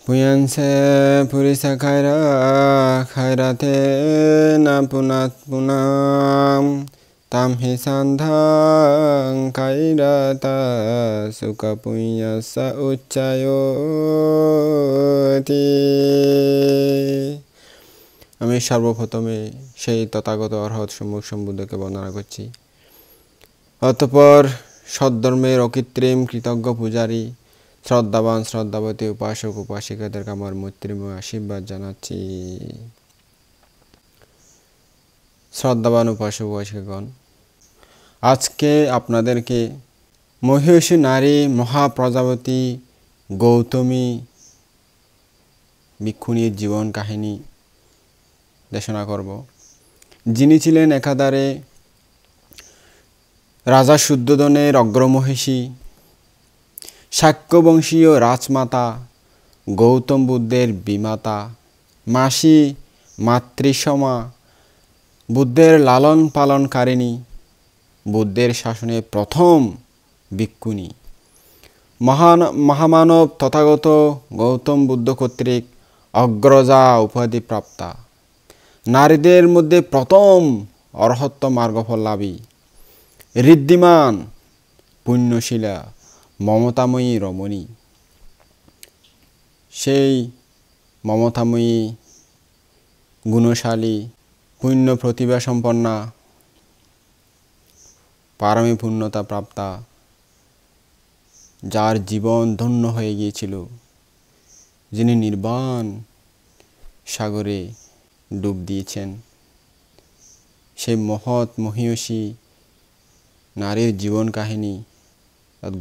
Puyanse purisa khairate na punat punam tamhi sandhang kairata sukha punyasa uccayoti আমি সর্বপ্রথমে সেই তথাগত অরহৎ সম্মুখ সম্বুদ্ধকে বন্দনা করছি। অতঃপর সদ্ধর্মের অকৃত্রিম কৃতজ্ঞ পূজারী শ্রদ্ধাবান শ্রদ্ধাবতী উপাসক উপাসিকাদেরকে আমার মৈত্রীময় আশীর্বাদ জানাচ্ছি। শ্রদ্ধাবান উপাসক উপাসিকাগণ, আজকে আপনাদেরকে মহিষী নারী মহাপ্রজাপতি গৌতমী ভিক্ষুণীর জীবন কাহিনী দেশনা করব, যিনি ছিলেন একাধারে রাজা শুদ্ধোধনের অগ্রমহিষী, শাক্যবংশীয় রাজমাতা, গৌতম বুদ্ধের বিমাতা, মাসি মাতৃসমা, বুদ্ধের লালন পালনকারিণী, বুদ্ধের শাসনে প্রথম ভিক্ষুণী, মহামানব তথাগত গৌতম বুদ্ধ কর্তৃক অগ্রজা উপাধি প্রাপ্তা, নারীদের মধ্যে প্রথম অরহত্ত মার্গফললাভী, ঋদ্ধিমান পুণ্যশীলা মমতাময়ী রমণী, সেই মমতাময়ী গুণশালী পুণ্য প্রতিভা সম্পন্না পারমী পূর্ণতা প্রাপ্তা, যার জীবন ধন্য হয়ে গিয়েছিল, যিনি নির্বাণ সাগরে ডুব দিয়েছেন, সেই মহৎ মহিয়সী নারীর জীবন কাহিনী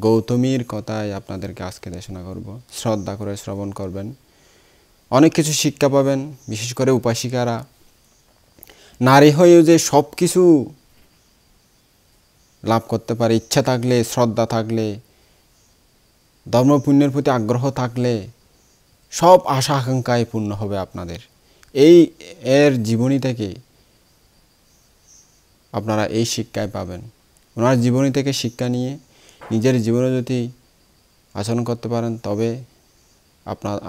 গৌতমীর কথায় আপনাদেরকে আজকে দেশনা করব। শ্রদ্ধা করে শ্রবণ করবেন, অনেক কিছু শিক্ষা পাবেন। বিশেষ করে উপাসিকারা নারী হয়েও যে সব কিছু লাভ করতে পারে, ইচ্ছা থাকলে, শ্রদ্ধা থাকলে, ধর্মপুণ্যের প্রতি আগ্রহ থাকলে সব আশা আকাঙ্ক্ষায় পূর্ণ হবে আপনাদের। এর জীবনী থেকে আপনারা এই শিক্ষায় পাবেন। ওনার জীবনী থেকে শিক্ষা নিয়ে নিজের জীবনে যদি আচরণ করতে পারেন, তবে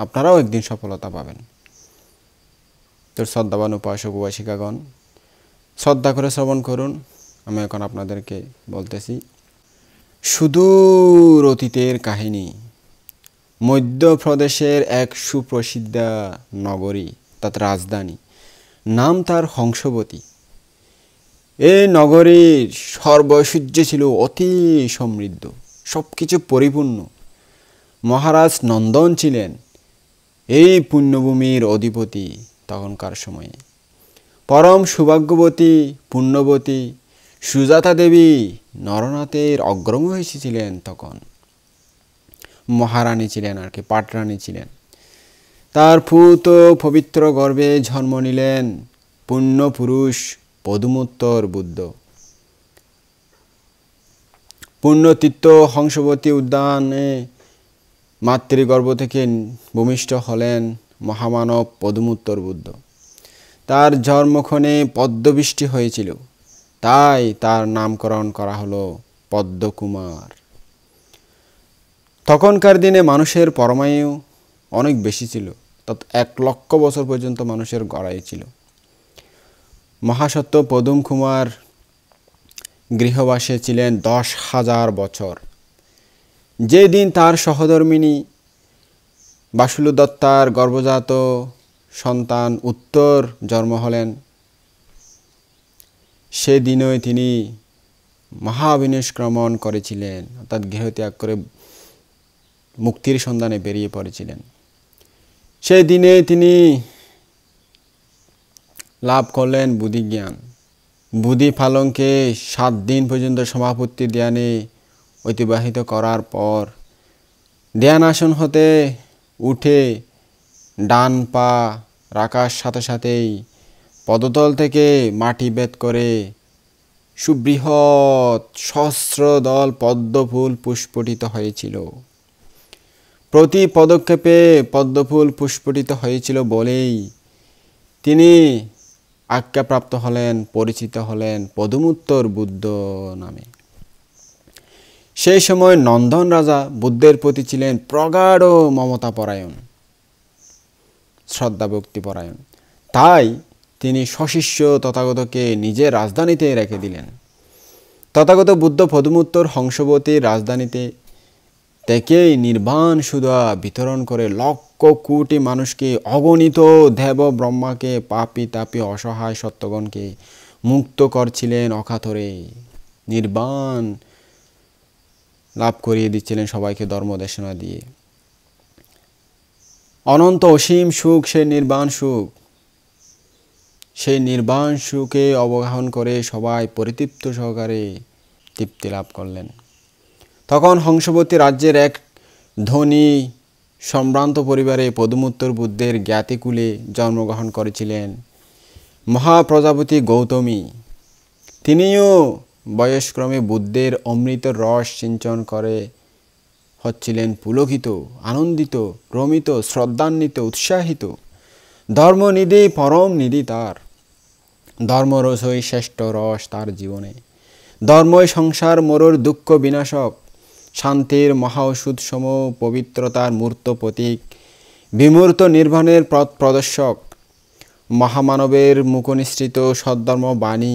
আপনারাও একদিন সফলতা পাবেন। তো শ্রদ্ধাবান উপাসক উপাসিকাগণ, শ্রদ্ধা করে শ্রবণ করুন। আমি এখন আপনাদেরকে বলতেছি সুদূর অতীতের কাহিনী। মধ্যপ্রদেশের এক সুপ্রসিদ্ধ নগরী, অর্থাৎ রাজধানী, নাম তার হংসবতী। এই নগরীর সর্বৈশ্বর্য ছিল অতি সমৃদ্ধ, সব কিছু পরিপূর্ণ। মহারাজ নন্দন ছিলেন এই পুণ্যভূমির অধিপতি তখনকার সময়ে। পরম সৌভাগ্যবতী পুণ্যবতী সুজাতা দেবী নরনাথের অগ্রমহিষী ছিলেন। তখন মহারানী ছিলেন, আর কি পাটরানী ছিলেন। তার পুত পবিত্র গর্ভে জন্ম নিলেন পুণ্য পুরুষ পদুমোত্তর বুদ্ধ। পুণ্যতীর্থ হংসবতী উদ্যানে মাতৃগর্ভ থেকে ভূমিষ্ঠ হলেন মহামানব পদুমোত্তর বুদ্ধ। তার জন্মক্ষণে পদ্মবৃষ্টি হয়েছিল, তাই তার নামকরণ করা হলো পদ্মকুমার। তখনকার দিনে মানুষের পরমায়ু অনেক বেশি ছিল, 1,00,000 বছর পর্যন্ত মানুষের গড়াই ছিল। মহাসত্য পদুম কুমার গৃহবাসে ছিলেন 10,000 বছর। যেদিন তার সহধর্মিণী বাসুলু দত্তার গর্ভজাত সন্তান উত্তর জন্ম হলেন, সেদিনই তিনি মহাবিনিষ্ক্রমণ করেছিলেন, অর্থাৎ গৃহত্যাগ করে মুক্তির সন্ধানে বেরিয়ে পড়েছিলেন। সেই দিনে তিনি লাভ করলেন বুদ্ধিজ্ঞান। বুদ্ধি পালনকে 7 দিন পর্যন্ত সমাপত্তি ধ্যানে অতিবাহিত করার পর ধ্যান আসন হতে উঠে ডান পা রাখার সাথে সাথেই পদতল থেকে মাটি ভেদ করে সুবৃহৎ সহস্রদল পদ্মফুল পুষ্পটিত হয়েছিল। প্রতি পদক্ষেপে পদ্মফুল পুষ্পটিত হয়েছিল বলেই তিনি আজ্ঞাপ্রাপ্ত হলেন, পরিচিত হলেন পদুমোত্তর বুদ্ধ নামে। সেই সময় নন্দন রাজা বুদ্ধের প্রতি ছিলেন প্রগাঢ় মমতাপরায়ণ। শ্রদ্ধা ভক্তিপরায়ণ। তাই তিনি সশিষ্য তথাগতকে নিজের রাজধানীতে রেখে দিলেন। তথাগত বুদ্ধ পদমুত্তর হংসবতীর রাজধানীতে থেকেই নির্বাণ সুধা বিতরণ করে লক্ষ কোটি মানুষকে, অগণিত দেব ব্রহ্মাকে, পাপী তাপী অসহায় সত্যগণকে মুক্ত করছিলেন অকাতরে। নির্বাণ লাভ করিয়ে দিচ্ছিলেন সবাইকে ধর্মদেশনা দিয়ে। অনন্ত অসীম সুখ সেই নির্বাণ সুখ। সেই নির্বাণ সুখে অবগাহন করে সবাই পরিতৃপ্ত সহকারে তৃপ্তি লাভ করলেন। তখন হংসবতী রাজ্যের এক ধনী সম্ভ্রান্ত পরিবারে পদমুত্তর বুদ্ধের জ্ঞাতিকুলে জন্মগ্রহণ করেছিলেন মহাপ্রজাপতি গৌতমী। তিনিও বয়সক্রমে বুদ্ধের অমৃত রস সিঞ্চন করে হচ্ছিলেন পুলকিত, আনন্দিত, রমিত, শ্রদ্ধান্বিত, উৎসাহিত। ধর্মনিধি পরম নিধি তার। ধর্মরসই শ্রেষ্ঠ রস তার জীবনে। ধর্মই সংসার মোরর দুঃখ বিনাশক, শান্তির মহা ওষুধ সম, পবিত্রতার মূর্ত প্রতীক, বিমূর্ত নির্বাণের পথ প্রদর্শক। মহামানবের মুখনিসৃত সদ্ধর্ম বাণী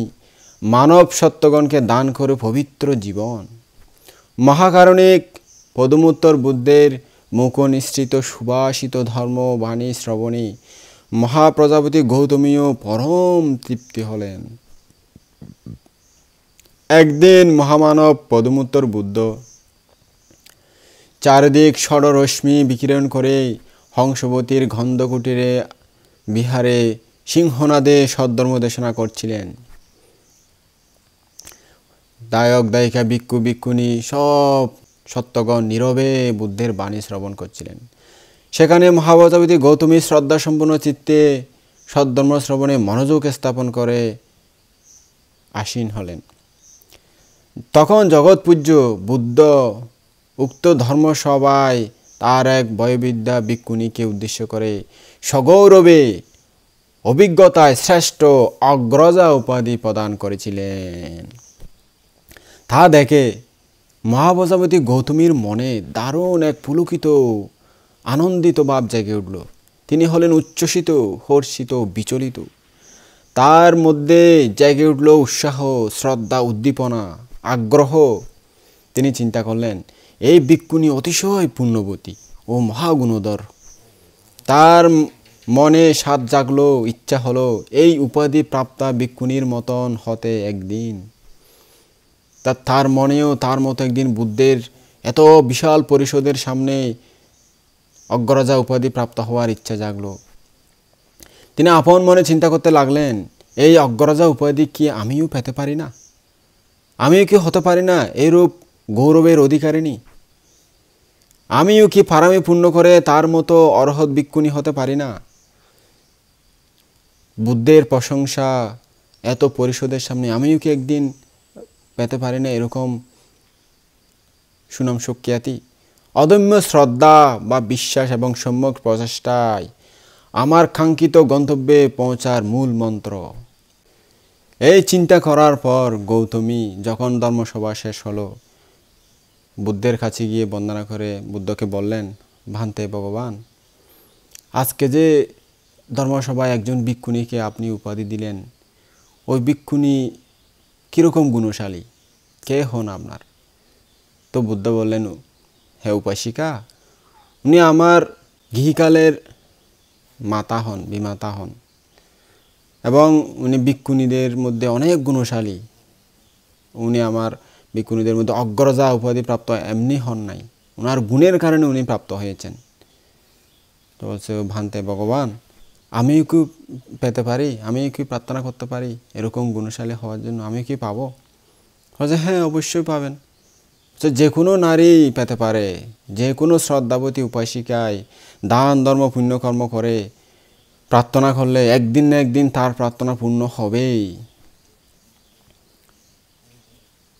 মানব সত্যগণকে দান করে পবিত্র জীবন। মহাকারণিক পদমুত্তর বুদ্ধের মুখনিসৃত সুবাসিত ধর্ম বাণী শ্রবণে মহাপ্রজাপতি গৌতমীও পরম তৃপ্তি হলেন। একদিন মহামানব পদমুত্তর বুদ্ধ চারিদিক ষড়রশ্মি বিকিরণ করে হংসবতীর গন্ধকুটিরে বিহারে সিংহনাদে সদ্ধর্ম দেশনা করছিলেন। দায়ক দায়িকা ভিক্ষু ভিক্ষুণী সব সত্যগণ নীরবে বুদ্ধের বাণী শ্রবণ করছিলেন। সেখানে মহাপ্রজাপতি গৌতমী শ্রদ্ধা সম্পন্ন চিত্তে সদ্ধর্ম শ্রবণে মনোযোগ স্থাপন করে আসীন হলেন। তখন জগৎপূজ্য বুদ্ধ উক্ত ধর্মসভায় তার এক বয়োবৃদ্ধা ভিক্ষুণীকে উদ্দেশ্য করে সগৌরবে অভিজ্ঞতায় শ্রেষ্ঠ অগ্রজা উপাধি প্রদান করেছিলেন। তা দেখে মহাপ্রজাপতি গৌতমীর মনে দারুণ এক পুলকিত আনন্দিত ভাব জেগে উঠল। তিনি হলেন উচ্ছ্বসিত, হর্ষিত, বিচলিত। তার মধ্যে জেগে উঠল উৎসাহ, শ্রদ্ধা, উদ্দীপনা, আগ্রহ। তিনি চিন্তা করলেন, এই ভিক্ষুণী অতিশয় পুণ্যবতী ও মহাগুণধর। তার মনে সাধ জাগলো, ইচ্ছা হলো এই উপাধি প্রাপ্তা ভিক্ষুণীর মতন হতে একদিন। তার মনেও তার মতো একদিন বুদ্ধের এত বিশাল পরিষদের সামনে অগ্রজা উপাধি প্রাপ্ত হওয়ার ইচ্ছা জাগলো। তিনি আপন মনে চিন্তা করতে লাগলেন, এই অগ্রজা উপাধি কি আমিও পেতে পারি না? আমিও কি হতে পারি না এরূপ গৌরবের অধিকারিণী? আমিও কি ফারামি পূর্ণ করে তার মতো অরহৎ ভিক্ষুণী হতে পারি না? বুদ্ধের প্রশংসা এত পরিষদের সামনে আমিও কি একদিন পেতে পারি না এরকম সুনাম সুখ্যাতি? অদম্য শ্রদ্ধা বা বিশ্বাস এবং সম্যক প্রচেষ্টায় আমার কাঙ্ক্ষিত গন্তব্যে পৌঁছার মূল মন্ত্র। এই চিন্তা করার পর গৌতমী যখন ধর্মসভা শেষ হলো, বুদ্ধের কাছে গিয়ে বন্দনা করে বুদ্ধকে বললেন, ভান্তে ভগবান, আজকে যে ধর্মসভায় একজন ভিক্ষুণীকে আপনি উপাধি দিলেন, ওই ভিক্ষুণী কীরকম গুণশালী, কে হন আপনার? তো বুদ্ধ বললেন, হে উপাসিকা, উনি আমার গৃহকালের মাতা হন, বিমাতা হন, এবং উনি ভিক্ষুণীদের মধ্যে অনেক গুণশালী। উনি আমার ভিক্ষুণীদের মধ্যে অগ্রজা উপাধি প্রাপ্ত এমনি হন নাই, ওনার গুণের কারণে উনি প্রাপ্ত হয়েছেন। তো বলছে, ভান্তে ভগবান, আমিও কি পেতে পারি? আমিও কি প্রার্থনা করতে পারি এরকম গুণশালী হওয়ার জন্য? আমি কি পাবো? বলছে, হ্যাঁ, অবশ্যই পাবেন। যে কোনো নারী পেতে পারে। যে কোনো শ্রদ্ধাবতী উপাসিকায় দান ধর্ম পুণ্যকর্ম করে প্রার্থনা করলে একদিন না একদিন তার প্রার্থনা পূর্ণ হবেই।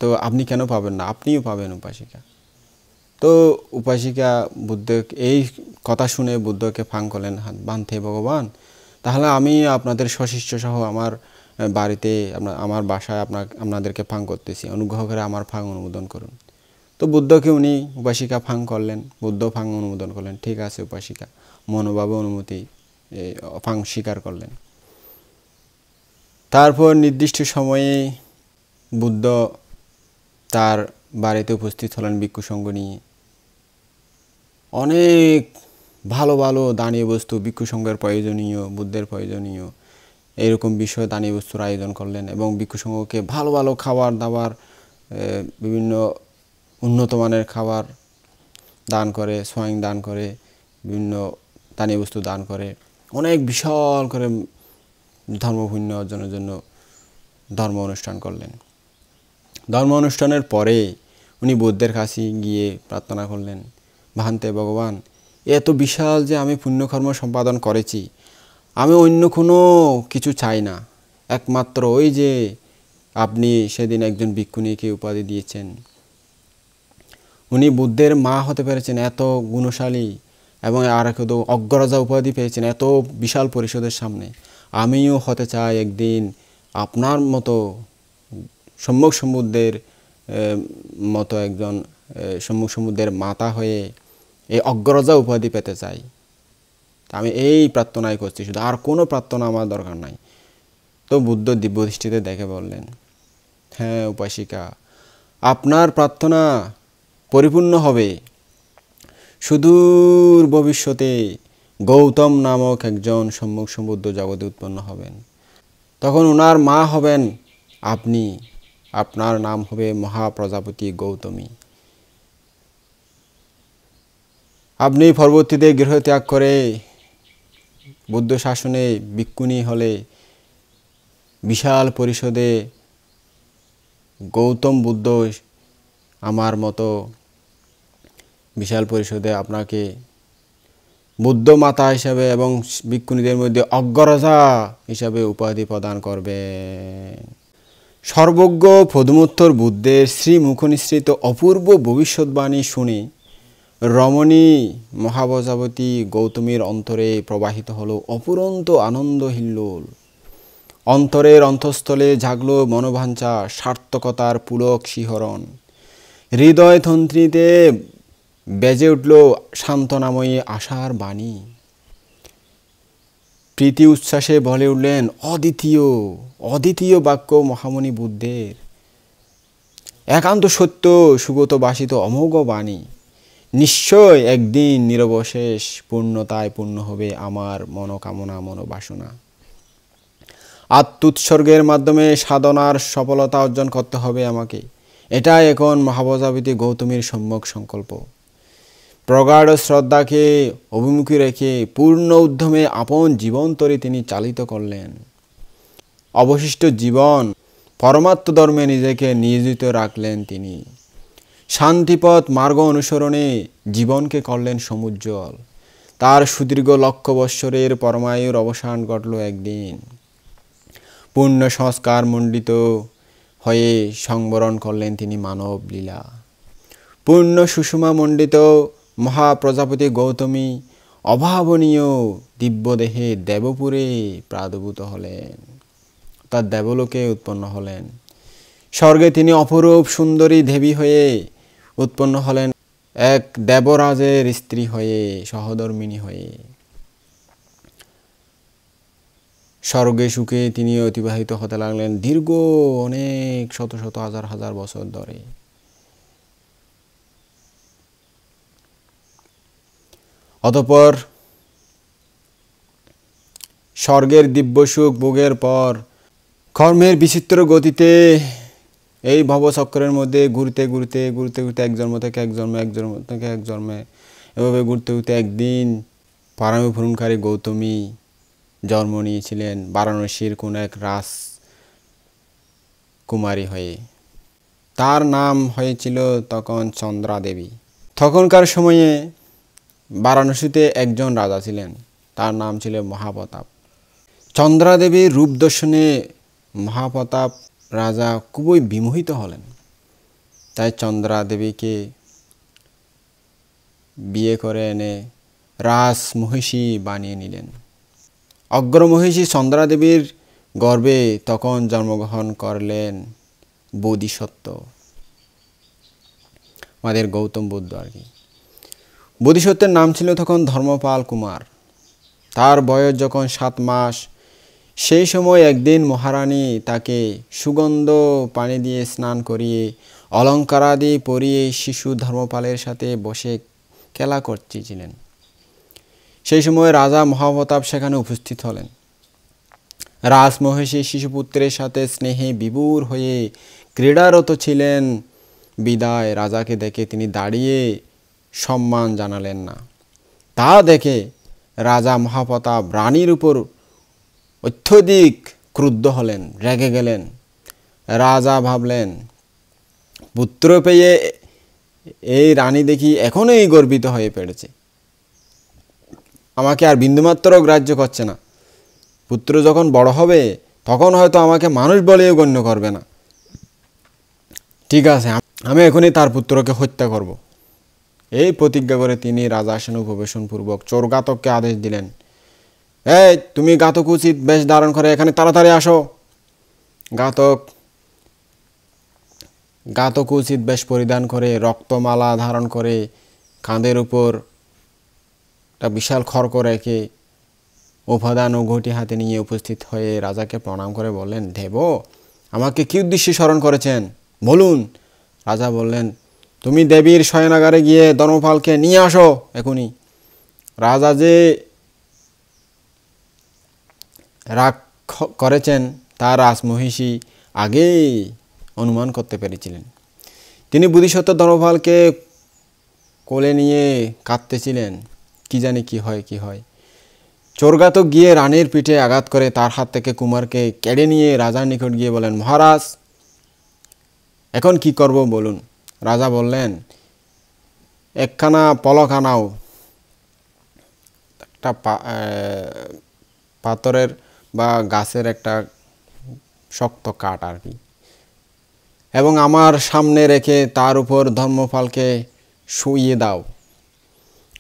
তো আপনি কেন পাবেন না? আপনিও পাবেন উপাসিকা। তো উপাসিকা বুদ্ধ এই কথা শুনে বুদ্ধকে ফাং করলেন, বান্তে ভগবান, তাহলে আমি আপনাদের সশিষ্য সহ আমার বাড়িতে আমার বাসায় আপনাদেরকে ফাং করতেছি, অনুগ্রহ করে আমার ফাং অনুমোদন করুন। তো বুদ্ধকে উনি উপাসিকা ফাং করলেন, বুদ্ধ ফাং অনুমোদন করলেন। ঠিক আছে উপাসিকা, মনোভাবে অনুমতি অপাং স্বীকার করলেন। তারপর নির্দিষ্ট সময়ে বুদ্ধ তার বাড়িতে উপস্থিত হলেন ভিক্ষু সঙ্গ নিয়ে। অনেক ভালো ভালো দানীয় বস্তু, ভিক্ষু সঙ্গের প্রয়োজনীয়, বুদ্ধের প্রয়োজনীয় এরকম বিষয় দানীয় বস্তুর আয়োজন করলেন এবং ভিক্ষু সঙ্গকে ভালো ভালো খাবার দাবার, বিভিন্ন উন্নত মানের খাবার দান করে, স্বয়ং দান করে, বিভিন্ন দানীয় বস্তু দান করে, অনেক বিশাল করে ধর্মপুণ্য অর্জনের জন্য ধর্ম অনুষ্ঠান করলেন। ধর্ম অনুষ্ঠানের পরে উনি বুদ্ধের কাছে গিয়ে প্রার্থনা করলেন, ভান্তে ভগবান, এত বিশাল যে আমি পুণ্যকর্ম সম্পাদন করেছি, আমি অন্য কোনো কিছু চাই না, একমাত্র ওই যে আপনি সেদিন একজন ভিক্ষুণীকে উপাধি দিয়েছেন, উনি বুদ্ধের মা হতে পেরেছেন, এত গুণশালী, এবং আর এক অগ্ররাজা উপাধি পেয়েছেন এত বিশাল পরিষদের সামনে। আমিও হতে চাই একদিন আপনার মতো সম্মুখ সমুদ্রের মতো একজন সম্মুখ সমুদ্রের মাতা হয়ে এই অগ্ররাজা উপাধি পেতে চাই। আমি এই প্রার্থনাই করছি, শুধু আর কোনো প্রার্থনা আমার দরকার নাই। তো বুদ্ধ দিব্য দৃষ্টিতে দেখে বললেন, হ্যাঁ উপাসিকা, আপনার প্রার্থনা পরিপূর্ণ হবে। সুদূর ভবিষ্যতে গৌতম নামক একজন সম্মুখ সমুদ্র জগতে উৎপন্ন হবেন। তখন ওনার মা হবেন আপনি, আপনার নাম হবে মহাপ্রজাপতি গৌতমী। আপনি পরবর্তীতে গৃহত্যাগ করে বুদ্ধ শাসনে ভিক্ষুণী হলে বিশাল পরিষদে গৌতম বুদ্ধ আমার মতো বিশাল পরিষদে আপনাকে বুদ্ধ মাতা হিসাবে এবং ভিক্ষুণীদের মধ্যে অগ্ররাজা হিসাবে উপাধি প্রদান করবেন। সর্বজ্ঞ পদমোত্তর বুদ্ধের শ্রীমুখনিসৃত অপূর্ব ভবিষ্যৎবাণী শুনে রমণী মহাপ্রজাপতি গৌতমীর অন্তরে প্রবাহিত হলো অপুরন্ত আনন্দ হিল্লোল। অন্তরের অন্তঃস্থলে জাগল মনোবাঞ্ছা, সার্থকতার পুলক শিহরণ। হৃদয় তন্ত্রীতে বেজে উঠল সান্ত্বনাময়ী আশার বাণী। প্রীতি উচ্ছ্বাসে বলে উঠলেন অদ্বিতীয় অদ্বিতীয় বাক্য মহামণি বুদ্ধের, একান্ত সত্য সুগত বাসিত অমোঘ বাণী। নিশ্চয় একদিন নিরবশেষ পূর্ণতায় পূর্ণ হবে আমার মনোকামনা মনোবাসনা। আত্মোৎসর্গের মাধ্যমে সাধনার সফলতা অর্জন করতে হবে আমাকে, এটাই এখন মহাপ্রজাপতি গৌতমীর সম্যক সংকল্প। প্রগাঢ় শ্রদ্ধাকে অভিমুখী রেখে পূর্ণ উদ্যমে আপন জীবনতরে তিনি চালিত করলেন। অবশিষ্ট জীবন পরমাত্ম ধর্মে নিজেকে নিয়োজিত রাখলেন তিনি। শান্তিপথ মার্গ অনুসরণে জীবনকে করলেন সমুজ্জ্বল। তার সুদীর্ঘ লক্ষ বৎসরের পরমায়ুর অবসান ঘটল একদিন। পূর্ণ সংস্কার মণ্ডিত হয়ে সংবরণ করলেন তিনি মানব লীলা। পূর্ণ সুষমা মণ্ডিত মহাপ্রজাপতি গৌতমী অভাবনীয় দিব্যদেহে দেবপুরে প্রাদুর্ভূত হলেন, তার দেবলোকে উৎপন্ন হলেন। স্বর্গে তিনি অপরূপ সুন্দরী দেবী হয়ে উৎপন্ন হলেন, এক দেবরাজের স্ত্রী হয়ে, সহধর্মিণী হয়ে। স্বর্গে সুখে তিনি অতিবাহিত হতে লাগলেন দীর্ঘ অনেক শত শত হাজার হাজার বছর ধরে। অতঃপর স্বর্গের দিব্য সুখ ভোগের পর কর্মের বিচিত্র গতিতে এই ভবচক্রের মধ্যে ঘুরতে ঘুরতে ঘুরতে ঘুরতে এক জন্ম থেকে এক জন্মে, এক জন্ম থেকে এক জন্মে, এভাবে ঘুরতে ঘুরতে একদিন পারমী ভ্রমণকারী গৌতমী জন্ম নিয়েছিলেন বারাণসীর কোন এক রাজকুমারী হয়ে। তার নাম হয়েছিল তখন চন্দ্রা দেবী। তখনকার সময়ে বারাণসীতে একজন রাজা ছিলেন, তার নাম ছিল মহাপ্রতাপ। চন্দ্রা দেবীর রূপ দর্শনে মহাপ্রতাপ রাজা খুবই বিমোহিত হলেন। তাই চন্দ্রা দেবীকে বিয়ে করে এনে রাজমহিষী বানিয়ে নিলেন। অগ্রমহিষী চন্দ্রা দেবীর গর্ভে তখন জন্মগ্রহণ করলেন বোধিসত্ত্ব, আমাদের গৌতম বুদ্ধ আর কি। বোধিসত্ত্বের নাম ছিল তখন ধর্মপাল কুমার। তার বয়স যখন 7 মাস, সেই সময় একদিন মহারানী তাকে সুগন্ধ পানি দিয়ে স্নান করিয়ে অলঙ্কারাদি পরিয়ে শিশু ধর্মপালের সাথে বসে খেলা করতেছিলেন। সেই সময় রাজা মহাপ্রতাপ সেখানে উপস্থিত হলেন। রাজমহিষী শিশুপুত্রের সাথে স্নেহে বিভোর হয়ে ক্রীড়ারত ছিলেন বিদায় রাজাকে দেখে তিনি দাঁড়িয়ে সম্মান জানালেন না। তা দেখে রাজা মহাপ্রতাপ রানীর উপর অত্যধিক ক্রুদ্ধ হলেন, রেগে গেলেন। রাজা ভাবলেন, পুত্র পেয়ে এই রানী দেখি এখনই গর্বিত হয়ে পড়েছে, আমাকে আর বিন্দুমাত্র গ্রাহ্য করছে না। পুত্র যখন বড় হবে তখন হয়তো আমাকে মানুষ বলেও গণ্য করবে না। ঠিক আছে, আমি এখনই তার পুত্রকে হত্যা করব। এই প্রতিজ্ঞা করে তিনি রাজাসনে উপবেশনপূর্বক চোরঘাতককে আদেশ দিলেন, এই তুমি ঘাতক উচিত বেশ ধারণ করে এখানে তাড়াতাড়ি আসো। ঘাতক উচিত বেশ পরিধান করে রক্তমালা ধারণ করে কাঁধের উপর একটা বিশাল খড়গ রেখে উপাদান ও ঘটি হাতে নিয়ে উপস্থিত হয়ে রাজাকে প্রণাম করে বললেন, দেব আমাকে কি উদ্দেশ্যে স্মরণ করেছেন বলুন। রাজা বললেন, তুমি দেবীর শয়নাগারে গিয়ে ধর্মপালকে নিয়ে আসো এখনই। রাজা যে রাগ করেছেন তা রাজমহিষী আগেই অনুমান করতে পেরেছিলেন। তিনি বুদ্ধিসত্ত্ব ধর্মপালকে কোলে নিয়ে কাঁদতেছিলেন, কি জানি কি হয়। চোরঘাতক গিয়ে রানীর পিঠে আঘাত করে তার হাত থেকে কুমারকে কেড়ে নিয়ে রাজার নিকট গিয়ে বলেন, মহারাজ এখন কি করব বলুন। রাজা বললেন, একখানা পলক আনাও, একটা পাথরের বা গাছের একটা শক্ত কাঠ আর কি, এবং আমার সামনে রেখে তার উপর ধর্মপালকে শুইয়ে দাও।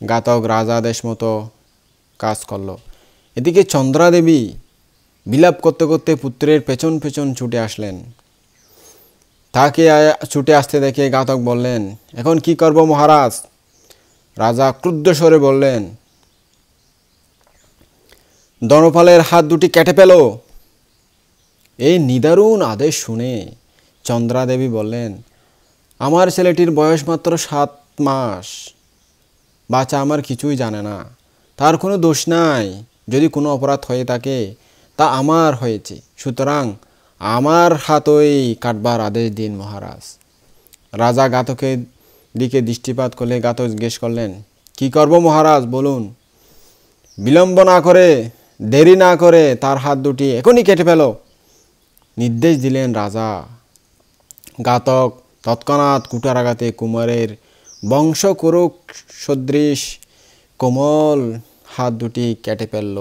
ঘাতক রাজাদেশ মতো কাজ করল। এদিকে চন্দ্রাদেবী বিলাপ করতে করতে পুত্রের পেছন পেছন ছুটে আসলেন। তাকে ছুটে আসতে দেখে ঘাতক বললেন, এখন কি করব মহারাজ। রাজা ক্রুদ্ধ স্বরে বললেন, ধর্মপালের হাত দুটি কেটে ফেল। এই নিদারুণ আদেশ শুনে চন্দ্রাদেবী বললেন, আমার ছেলেটির বয়স মাত্র 7 মাস, বাচ্চা আমার কিছুই জানে না, তার কোনো দোষ নাই। যদি কোনো অপরাধ হয়ে থাকে তা আমার হয়েছে, সুতরাং আমার হাতই কাটবার আদেশ দিন মহারাজ। রাজা ঘাতকের দিকে দৃষ্টিপাত করলে ঘাতক জিজ্ঞেস করলেন, কি করব মহারাজ বলুন। বিলম্ব না করে, দেরি না করে তার হাত দুটি এখনই কেটে ফেল, নির্দেশ দিলেন রাজা। ঘাতক তৎক্ষণাৎ কুঠারাঘাতে কুমারের বংশকুরুক সদৃশ কোমল হাত দুটি কেটে ফেলল।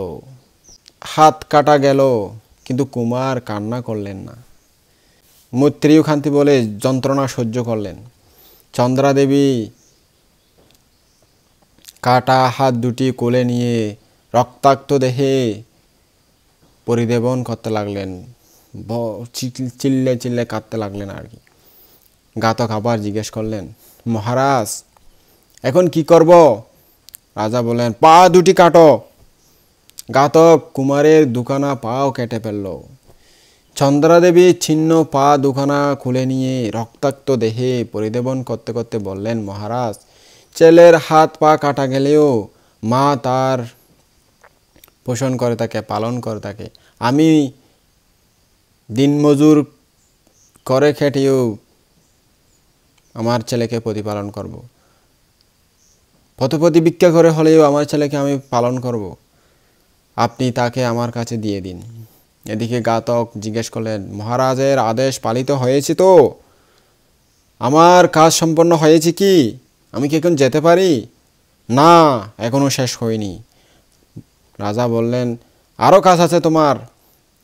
হাত কাটা গেল, কিন্তু কুমার কান্না করলেন না, মৈত্রেয়ী খান্তি বলে যন্ত্রণা সহ্য করলেন। চন্দ্রাদেবী কাটা হাত দুটি কোলে নিয়ে রক্তাক্ত দেহে পরিদেবন করতে লাগলেন, চিল্লে চিল্লে কাঁদতে লাগলেন আর কি। ঘাতক আবার জিজ্ঞেস করলেন, মহারাজ এখন কি করব। রাজা বললেন, পা দুটি কাটো। ঘাতক কুমারের দুখানা পাও কেটে ফেলল। চন্দ্রাদেবী ছিন্ন পা দুখানা খুলে নিয়ে রক্তাক্ত দেহে পরিদেবন করতে করতে বললেন, মহারাজ ছেলের হাত পা কাটা গেলেও মা তার পোষণ করে থাকে, পালন করে থাকে। আমি দিনমজুর করে খেটেও আমার ছেলেকে প্রতিপালন করব, পথপথি ভিক্ষা করে হলেও আমার ছেলেকে আমি পালন করব, আপনি তাকে আমার কাছে দিয়ে দিন। এদিকে ঘাতক জিজ্ঞেস করলেন, মহারাজের আদেশ পালিত হয়েছে তো, আমার কাজ সম্পন্ন হয়েছে কি, আমি কি এখন যেতে পারি। না, এখনো শেষ হয়নি। রাজা বললেন, আরও কাজ আছে তোমার।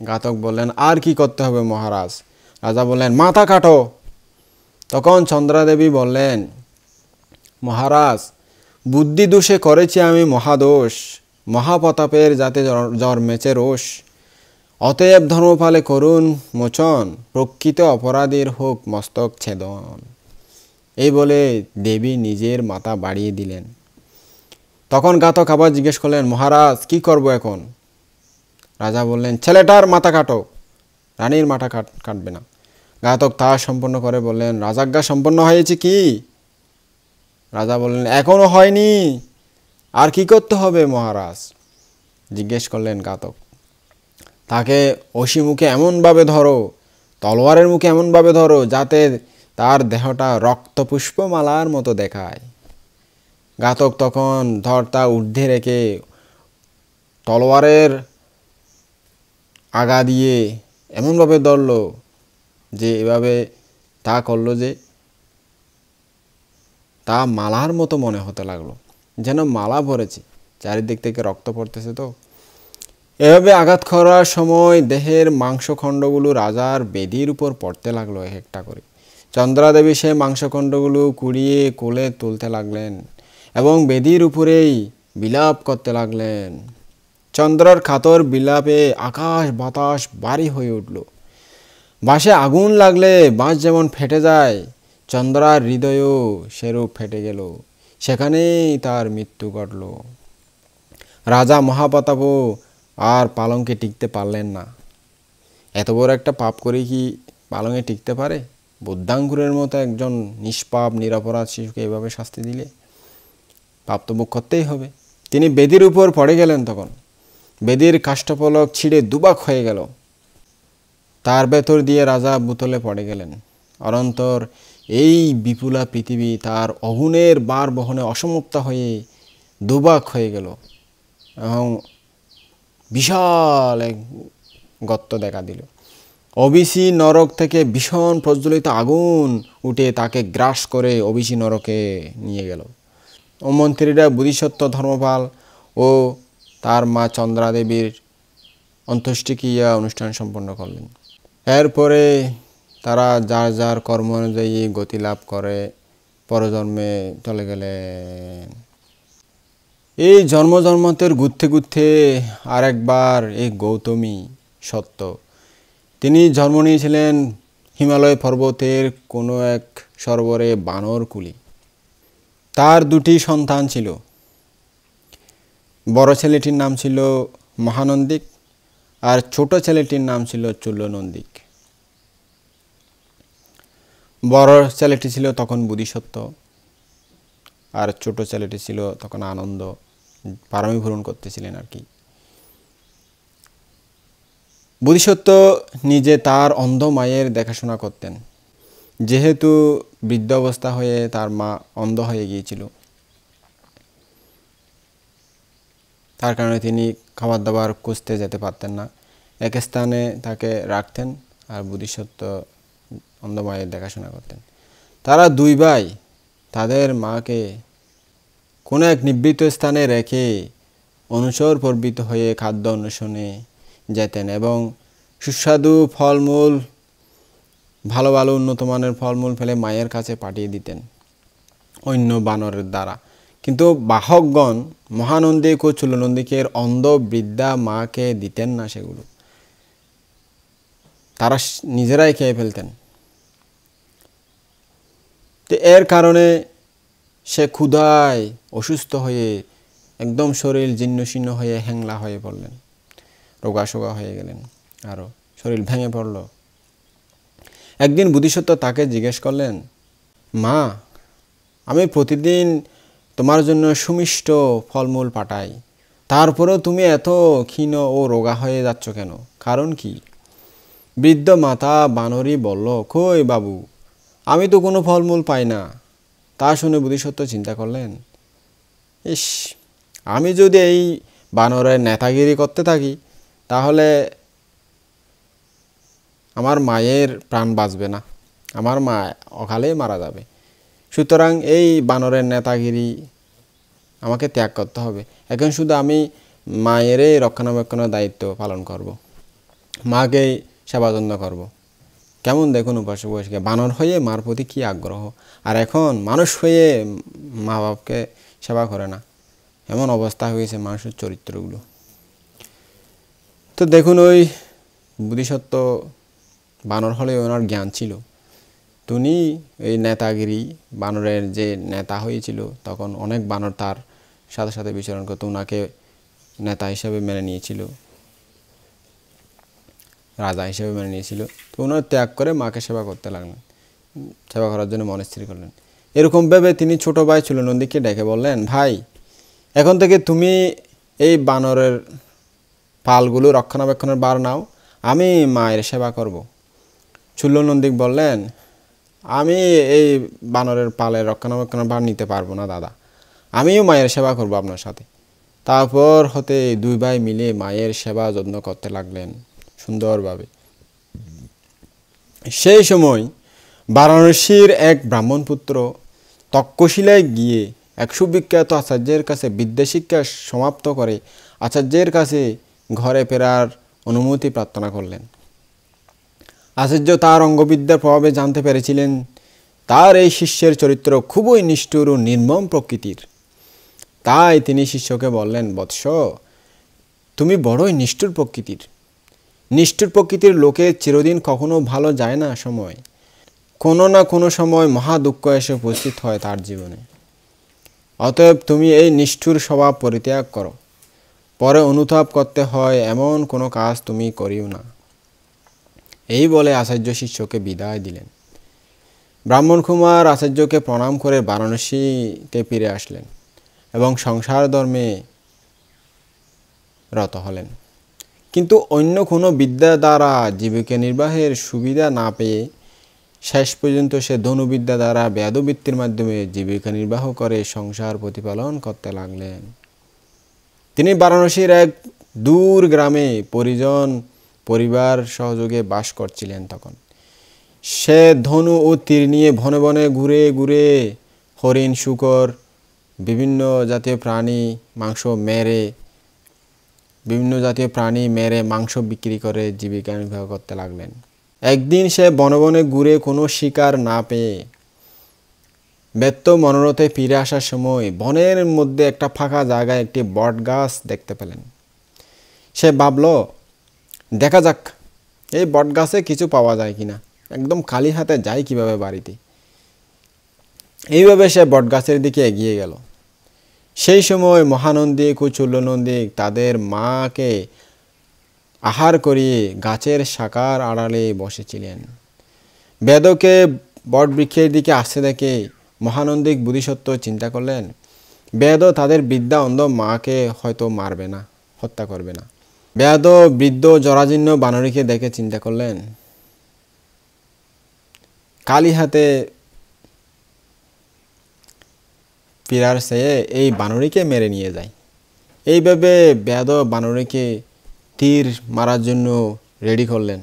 ঘাতক বললেন, আর কি করতে হবে মহারাজ। রাজা বললেন, মাথা কাটো। তখন চন্দ্রাদেবী বললেন, মহারাজ বুদ্ধি দোষে করেছি আমি মহাদোষ, মহাপ্রতাপের যাতে জন্মেছে রোষ, অতএব ধর্মপালে করুন মোচন, প্রকৃত অপরাধীর হোক মস্তক ছেদন। এই বলে দেবী নিজের মাথা বাড়িয়ে দিলেন। তখন ঘাতক আবার জিজ্ঞেস করলেন, মহারাজ কি করব এখন? রাজা বললেন, ছেলেটার মাথা কাটো, রানীর মাথা কাটবে না। ঘাতক তা সম্পন্ন করে বললেন, রাজাজ্ঞা সম্পন্ন হয়েছে কি? রাজা বললেন, এখনো হয়নি, আর কি করতে হবে মহারাজ? জিজ্ঞেস করলেন ঘাতক, তাকে অসি মুখে এমনভাবে ধরো, তলোয়ারের মুখে এমনভাবে ধরো যাতে তার দেহটা রক্তপুষ্পমালার মতো দেখায়। ঘাতক তখন ধরটা ঊর্ধ্বে রেখে তলোয়ারের আগা দিয়ে এমনভাবে ধরল যে এভাবে তা করলো যে তা মালার মতো মনে হতে লাগলো, যেন মালা পড়েছে, চারিদিক থেকে রক্ত পড়তেছে। তো এভাবে আঘাত করার সময় দেহের মাংসখণ্ডগুলো রাজার বেদির উপর পড়তে লাগলো এক একটা করে। চন্দ্রাদেবী সে মাংসখণ্ডগুলো কুড়িয়ে কোলে তুলতে লাগলেন এবং বেদির উপরেই বিলাপ করতে লাগলেন। চন্দ্রর কাতর বিলাপে আকাশ বাতাস ভারী হয়ে উঠল। বাঁশে আগুন লাগলে বাঁশ যেমন ফেটে যায়, চন্দ্রার হৃদয়ও সেরূপ ফেটে গেল, সেখানেই তার মৃত্যু ঘটল। রাজা মহাপ্রতাপও আর পালঙ্কে টিকতে পারলেন না। এত বড় একটা পাপ করে কি পালঙ্কে টিকতে পারে? বুদ্ধাঙ্কুরের মতো একজন নিষ্পাপ নিরপরাধ শিশুকে এভাবে শাস্তি দিলে পাপ তো ভোগ করতেই হবে। তিনি বেদির উপর পড়ে গেলেন। তখন বেদির কাষ্ঠফলক ছিঁড়ে দুবাক হয়ে গেল। তার ভেতর দিয়ে রাজা ভূতলে পড়ে গেলেন। অনন্তর এই বিপুলা পৃথিবী তার অগুণের বার বহনে অসমাপ্ত হয়ে দুবাক হয়ে গেল এবং বিশাল এক গর্ত দেখা দিল। অবিসি নরক থেকে ভীষণ প্রজ্বলিত আগুন উঠে তাকে গ্রাস করে অবিসি নরকে নিয়ে গেল। ও মন্ত্রীরা বোধিসত্ত্ব ধর্মপাল ও তার মা চন্দ্রাদেবীর অন্ত্যেষ্টিক্রিয়া অনুষ্ঠান সম্পন্ন করলেন। এরপরে তারা যার যার কর্ম অনুযায়ী গতি লাভ করে পরজন্মে চলে গেলেন। এই জন্ম জন্মান্তর ঘুরতে ঘুরতে আরেকবার এই গৌতমী সত্য, তিনি জন্ম নিয়েছিলেন হিমালয় পর্বতের কোনো এক সরোবরে বানর কুলি। তার দুটি সন্তান ছিল। বড় ছেলেটির নাম ছিল মহানন্দিক আর ছোট ছেলেটির নাম ছিল চূল্যনন্দিক। বড় ছেলেটি ছিল তখন বোধিসত্ত্ব আর ছোট ছেলেটি ছিল তখন আনন্দ, পারমী ভ্রমণ করতেছিলেন আর কি। বোধিসত্ত্ব নিজে তার অন্ধ মায়ের দেখাশোনা করতেন, যেহেতু বৃদ্ধ অবস্থা হয়ে তার মা অন্ধ হয়ে গিয়েছিল। তার কারণে তিনি খাবার দাবার খুঁজতে যেতে পারতেন না, এক স্থানে তাকে রাখতেন আর বোধিসত্ত্ব অন্ধ মায়ের দেখাশোনা করতেন। তারা দুই ভাই তাদের মাকে কোনো এক নিবৃত্ত স্থানে রেখে অনুসর প্রবৃত্ত হয়ে খাদ্য অন্বেষণে যেতেন এবং সুস্বাদু ফলমূল, ভালো ভালো উন্নত মানের ফলমূল ফেলে মায়ের কাছে পাঠিয়ে দিতেন অন্য বানরের দ্বারা। কিন্তু বাহকগণ মহানন্দিক ও চূল্যনন্দিকের অন্ধ বৃদ্ধা মাকে দিতেন না সেগুলো, তারা নিজেরাই খেয়ে ফেলতেন। তো এর কারণে সে ক্ষুধায় অসুস্থ হয়ে একদম শরীর জীর্ণশীর্ণ হয়ে হ্যাংলা হয়ে পড়লেন, রোগাশোগা হয়ে গেলেন, আরও শরীর ভেঙে পড়ল। একদিন বোধিসত্ত্ব তাকে জিজ্ঞেস করলেন, মা, আমি প্রতিদিন তোমার জন্য সুমিষ্ট ফলমূল পাঠাই, তারপরেও তুমি এত ক্ষীণ ও রোগা হয়ে যাচ্ছ কেন? কারণ কি? বৃদ্ধ মাতা বানরী বলল, কই বাবু, আমি তো কোনো ফলমূল পাই না। তা শুনে বোধিসত্ত্ব চিন্তা করলেন, ইস, আমি যদি এই বানরের নেতাগিরি করতে থাকি তাহলে আমার মায়ের প্রাণ বাঁচবে না, আমার মা অকালেই মারা যাবে। সুতরাং এই বানরের নেতাগিরি আমাকে ত্যাগ করতে হবে। এখন শুধু আমি মায়েরই রক্ষণাবেক্ষণের দায়িত্ব পালন করব, মাকে সেবা যত্ন করব। কেমন দেখুন উপাসক বয়সকে, বানর হয়ে মার প্রতি কী আগ্রহ, আর এখন মানুষ হয়ে মা বাপকে সেবা করে না। এমন অবস্থা হয়েছে মানুষের চরিত্রগুলো। তো দেখুন, ওই বোধিসত্ত্ব বানর হলে ওনার জ্ঞান ছিল, তিনি এই নেতাগিরি বানরের যে নেতা হয়েছিল তখন অনেক বানর তার সাথে সাথে বিচরণ করতো, ওনাকে নেতা হিসেবে মেনে নিয়েছিল, রাজা হিসেবে মেনে নিয়েছিল। তো ওনার ত্যাগ করে মাকে সেবা করতে লাগলেন, সেবা করার জন্য মন স্থির করলেন। এরকম ভেবে তিনি ছোট ভাই চুলনন্দীকে ডেকে বললেন, ভাই এখন থেকে তুমি এই বানরের পালগুলো রক্ষণাবেক্ষণের ভার নাও, আমি মায়ের সেবা করব। চুলনন্দী বললেন, আমি এই বানরের পালের রক্ষণাবেক্ষণের ভার নিতে পারবো না দাদা, আমিও মায়ের সেবা করব আপনার সাথে। তারপর হতে দুই ভাই মিলে মায়ের সেবা যত্ন করতে লাগলেন সুন্দরভাবে। সেই সময় বারাণসীর এক ব্রাহ্মণ পুত্র তক্ষশিলায় গিয়ে এক সুবিখ্যাত আচার্যের কাছে বিদ্যা শিক্ষা সমাপ্ত করে আচার্যের কাছে ঘরে ফেরার অনুমতি প্রার্থনা করলেন। আচার্য তার অঙ্গবিদ্যার প্রভাবে জানতে পেরেছিলেন তার এই শিষ্যের চরিত্র খুবই নিষ্ঠুর ও নির্মম প্রকৃতির। তাই তিনি শিষ্যকে বললেন, বৎস, তুমি বড়ই নিষ্ঠুর প্রকৃতির। নিষ্ঠুর প্রকৃতির লোকের চিরদিন কখনো ভালো যায় না। সময় কোনো না কোনো সময় মহা দুঃখ এসে উপস্থিত হয় তার জীবনে। অতএব তুমি এই নিষ্ঠুর স্বভাব পরিত্যাগ করো, পরে অনুতাপ করতে হয় এমন কোনো কাজ তুমি করিও না। এই বলে আচার্য শিষ্যকে বিদায় দিলেন। ব্রাহ্মণকুমার আচার্যকে প্রণাম করে বারাণসীতে ফিরে আসলেন এবং সংসার ধর্মে রত হলেন। কিন্তু অন্য কোনো বিদ্যা দ্বারা জীবিকা নির্বাহের সুবিধা না পেয়ে শেষ পর্যন্ত সে ধনুবিদ্যা দ্বারা বেদবৃত্তির মাধ্যমে জীবিকা নির্বাহ করে সংসার প্রতিপালন করতে লাগলেন। তিনি বারাণসীর এক দূর গ্রামে পরিজন পরিবার সহযোগে বাস করছিলেন। তখন সে ধনু ও তীর নিয়ে বনে বনে ঘুরে ঘুরে হরিণ, শূকর, বিভিন্ন জাতীয় প্রাণী মেরে মাংস বিক্রি করে জীবিকা নির্বাহ করতে লাগলেন। একদিন সে বনে বনে ঘুরে কোনো শিকার না পেয়ে ব্যর্থ মনোরথে ফিরে আসার সময় বনের মধ্যে একটা ফাঁকা জায়গায় একটি বট গাছ দেখতে পেলেন। সে ভাবল, দেখা যাক এই বট গাছে কিছু পাওয়া যায় কিনা, একদম খালি হাতে যাই কিভাবে বাড়িতে। এইভাবে সে বট গাছের দিকে এগিয়ে গেল। সেই সময় মহানন্দিক ও চূল্যনন্দিক তাদের মাকে আহার করিয়ে গাছের শাখার আড়ালে বসেছিলেন। বেদকে বটবৃক্ষের দিকে আসতে দেখে মহানন্দিক বুদ্ধিসত্ত্ব চিন্তা করলেন, বেদ তাদের বিদ্যা অন্ধ মাকে হয়তো মারবে না, হত্যা করবে না। বেদ বৃদ্ধ জরাজীর্ণ বানরীকে দেখে চিন্তা করলেন, কালী হাতে ফিরার চেয়ে এই বানরীকে মেরে নিয়ে যায়। এইভাবে বেদ বানরীকে তীর মারার জন্য রেডি করলেন।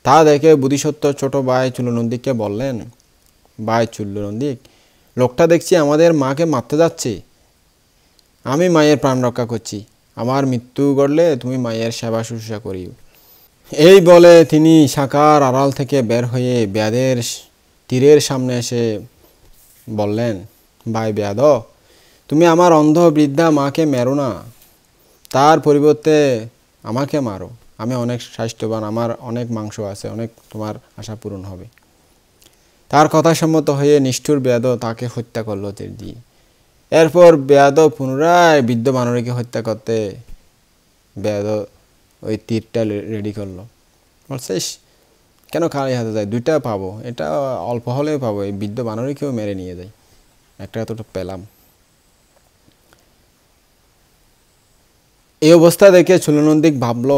তা দেখে বুদ্ধিসত্ত্ব ছোট ভাই চূল্যনন্দিককে বললেন, ভাই চূল্যনন্দিক, লোকটা দেখছি আমাদের মাকে মারতে যাচ্ছে, আমি মায়ের প্রাণ রক্ষা করছি, আমার মৃত্যু ঘটলে তুমি মায়ের সেবা শুশ্রূষা করিও। এই বলে তিনি শাখার আড়াল থেকে বের হয়ে বেদের তীরের সামনে এসে বললেন, ভাই বেদ, তুমি আমার অন্ধ বৃদ্ধা মাকে মেরো না, তার পরিবর্তে আমাকে মারো, আমি অনেক স্বাস্থ্যবান, আমার অনেক মাংস আছে, অনেক তোমার আশা পূরণ হবে। তার কথা সম্মত হয়ে নিষ্ঠুর বেদ তাকে হত্যা করলো তীর দিয়ে। এরপর বেদ পুনরায় বৃদ্ধ বানরীকে হত্যা করতে বেদ ওই তীরটা রেডি করলো। বলছিস কেন খালি হাতে যায়, দুইটা পাবো, এটা অল্প হলেও পাবো, এই বৃদ্ধ বানরীকেও মেরে নিয়ে যাই, একটা এতটা পেলাম। এই অবস্থা দেখে চূল্যনন্দিক ভাবল,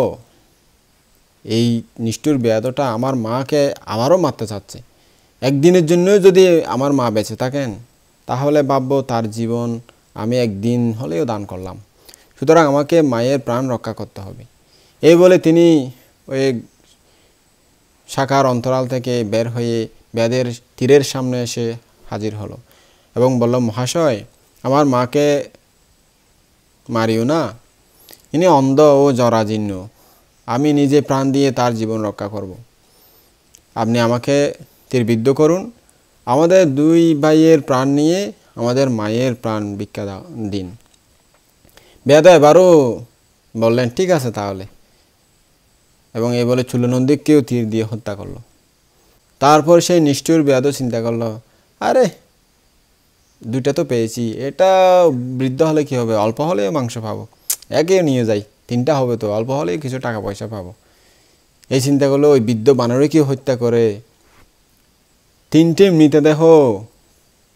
এই নিষ্ঠুর বেদটা আমার মাকে আবারও মারতে চাচ্ছে। একদিনের জন্য যদি আমার মা বেঁচে থাকেন তাহলে ভাববো তার জীবন আমি একদিন হলেও দান করলাম, সুতরাং আমাকে মায়ের প্রাণ রক্ষা করতে হবে। এই বলে তিনি ওই শাখার অন্তরাল থেকে বের হয়ে বেদের তীরের সামনে এসে হাজির হলো এবং বলল, মহাশয়, আমার মাকে মারিও না, ইনি অন্ধ ও জরাজীর্ণ, আমি নিজে প্রাণ দিয়ে তার জীবন রক্ষা করব। আপনি আমাকে তীরবিদ্ধ করুন, আমাদের দুই ভাইয়ের প্রাণ নিয়ে আমাদের মায়ের প্রাণ ভিক্ষা দিন। বেদ এবারও বললেন, ঠিক আছে তাহলে, এবং এই বলে চূল্যনন্দিককেও তীর দিয়ে হত্যা করলো। তারপর সেই নিষ্ঠুর বেদ চিন্তা করলো, আরে দুইটা তো পেয়েছি, এটা বৃদ্ধ হলে কি হবে, অল্প হলে মাংস পাবো, একে নিয়ে যাই, তিনটা হবে তো, অল্প হলে কিছু টাকা পয়সা পাবো। এই চিন্তা করলে ওই বৃদ্ধ বানরকে হত্যা করে তিনটে মৃতদেহ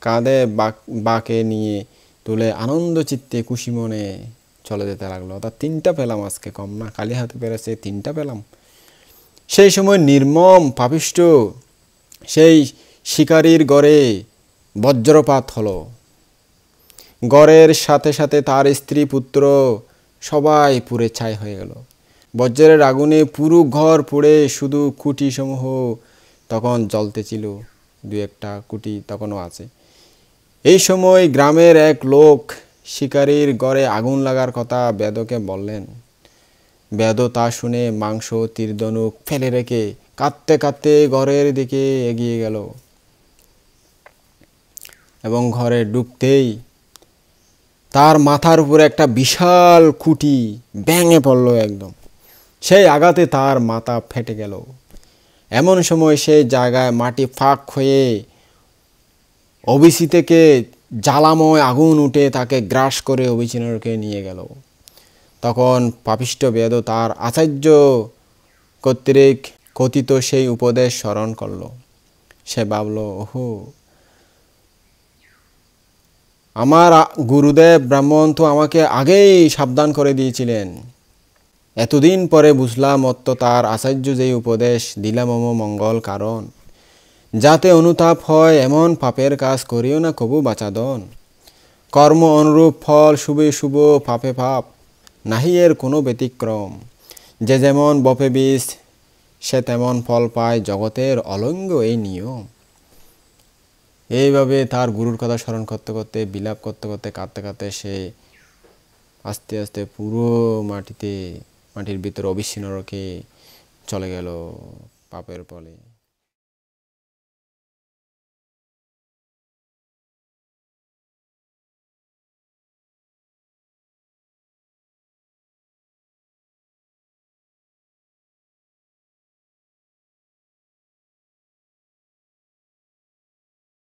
কাঁধে বাঁকে নিয়ে তুলে আনন্দ চিত্তে খুশি মনে চলে যেতে লাগলো। অর্থাৎ তিনটা পেলাম, আজকে কম না, খালি হাতে পেরেছে, তিনটা পেলাম। সেই সময় নির্মম পাপিষ্ঠ সেই শিকারীর গড়ে বজ্রপাত হলো। গড়ের সাথে সাথে তার স্ত্রী পুত্র সবাই পুড়ে ছাই হয়ে গেল। বজ্রের আগুনে পুরো ঘর পুড়ে শুধু খুঁটিসমূহ তখন জ্বলতেছিল, দু একটা খুঁটি তখনও আছে। এই সময় গ্রামের এক লোক শিকারীর গড়ে আগুন লাগার কথা বেদকে বললেন। বেদ তা শুনে মাংস তীরধনুক ফেলে রেখে কাঁদতে কাঁদতে ঘরের দিকে এগিয়ে গেল এবং ঘরে ঢুকতেই তার মাথার উপরে একটা বিশাল খুঁটি ভেঙে পড়ল একদম। সেই আঘাতে তার মাথা ফেটে গেল। এমন সময় সেই জায়গায় মাটি ফাঁক হয়ে অবিচি থেকে জ্বালাময় আগুন উঠে তাকে গ্রাস করে অবিচিনরকে নিয়ে গেল। তখন পাপিষ্ঠ বেদ তার আচার্য কর্তৃক কথিত সেই উপদেশ স্মরণ করল। সে ভাবল, ওহো, আমার গুরুদেব ব্রাহ্মণ তো আমাকে আগেই সাবধান করে দিয়েছিলেন। এতদিন পরে বুঝলাম অত্য তার আচার্য যেই উপদেশ দিলাম মম মঙ্গল কারণ, যাতে অনুতাপ হয় এমন পাপের কাজ করিও না কবু বাঁচাদন। কর্ম অনুরূপ ফল, শুভে শুভ পাপে পাপ, নাহি এর কোনো ব্যতিক্রম। যে যেমন বপে বীজ সে তেমন ফল পায়, জগতের অলঙ্ঘ এই নিয়ম। এইভাবে তার গুরুর কথা স্মরণ করতে করতে, বিলাপ করতে করতে, কাঁদতে কাঁদতে সে আস্তে আস্তে পুরো মাটির ভিতরে অবিচ্ছিন্ন রকে চলে গেল পাপের ফলে।